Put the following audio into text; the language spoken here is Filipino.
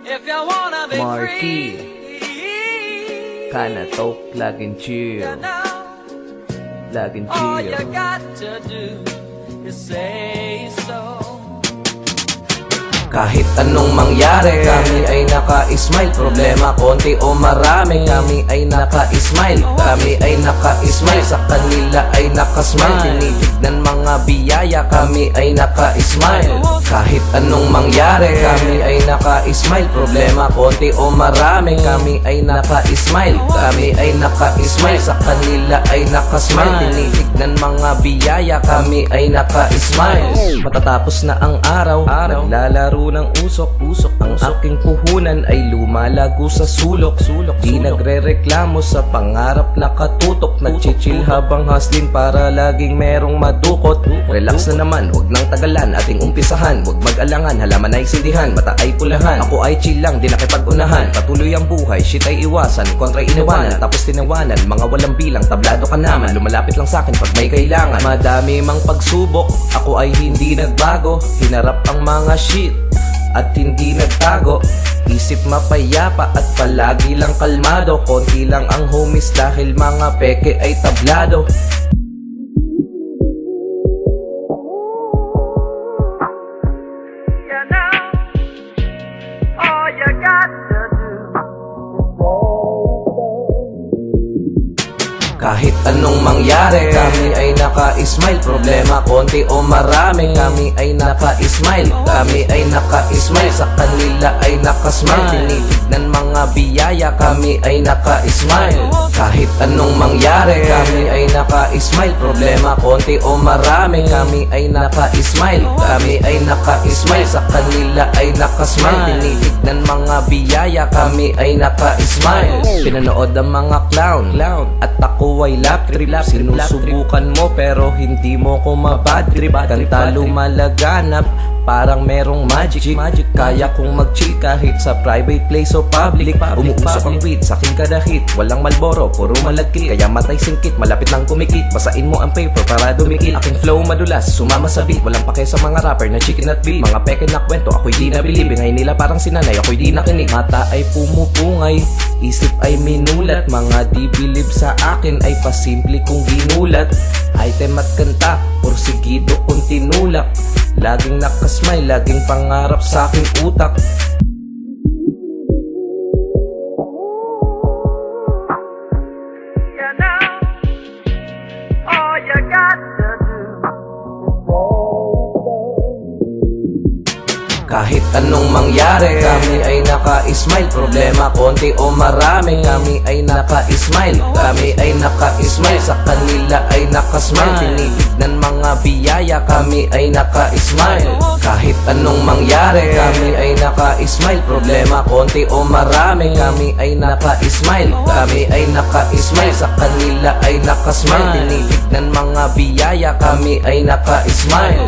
if you wanna be Marky free. Kanatok, laging chill, You know, laging all you chill. got to do is say so. Kahit anong mangyari, kami ay naka-smile. Problema konti o marami, kami ay naka-smile. Kami ay naka-smile, sa kanila ay naka-smile. Tinitignan mga biyaya, kami ay naka-smile. Kahit anong mangyari, kami ay naka-smile. Problema konti o marami, kami ay naka-smile. Kami ay naka-smile, sa kanila ay naka-smile. Tinitignan mga biyaya, kami ay naka-smile. Matatapos na ang araw, naglalaro ng usok. Ang aking puhunan ay lumalago sa sulok. Di nagre-reklamo sa pangarap na katutok. Nagchichill habang hustling para laging merong madukot. Relax na naman, huwag nang tagalan, ating umpisahan. Huwag mag-alangan, halaman ay sindihan, mata ay pulahan. Ako ay chill lang, di nakipag-unahan. Patuloy ang buhay, shit ay iwasan, kontra iniwanan, tapos tinawanan. Mga walang bilang, tablado ka naman. Lumalapit lang sa'kin pag may kailangan. Madami mang pagsubok, ako ay hindi nagbago. Hinarap ang mga shit at hindi nagtago. Isip mapayapa at palagi lang kalmado. Konti lang ang homies dahil mga peke ay tablado. You know, all you got to do. Kahit anong mangyari, kami ay naka-smile. Problema konti o marami, kami ay naka-smile. Kami ay naka-smile, sa kanila ay naka-smile. Tinitignan mga biyaya, kami ay naka-smile. Kahit anong mangyari, kami ay naka-smile. Problema konti o marami, kami ay naka-smile. Kami ay naka-smile, sa kanila ay naka-smile. Tinitignan mga biyaya, kami ay naka-smile. Pinanood ang mga clown at ako ay lap trip. Sinusubukan mo pero hindi mo ko mabad trip. Kanta lumalaganap, parang merong magic. Kaya kong mag-chill kahit sa private place o public. Umuusok ang weed, saking kadahit. Walang Malboro, puro malagkit. Kaya matay singkit, malapit lang kumikit. Basain mo ang paper para dumikit. Aking flow madulas, sumama sa beat. Walang pake sa mga rapper na chicken at beat. Mga peke na kwento, ako'y di nabilib. Ingay nila parang sinanay, ako'y di nakinig. Mata ay pumupungay, isip ay minulat. Mga di bilib sa akin ay pasimple kong ginulat. Item at kanta, porsigido kong tinulak. Laging nakasmile, laging pangarap sa aking utak. You know, all you got to do. Kahit anong mangyari, kami ay naka-smile. Problema konti o marami, kami ay naka-smile. Kami ay naka-smile, sa kanila ay naka-smile. Tinitignan mga biyaya, kami ay naka-smile. Kahit anong mangyari, kami ay naka-smile. Problema konti o marami, kami ay naka-smile. Kami ay naka-smile, sa kanila ay naka-smile. Tinitignan mga biyaya, kami ay naka-smile.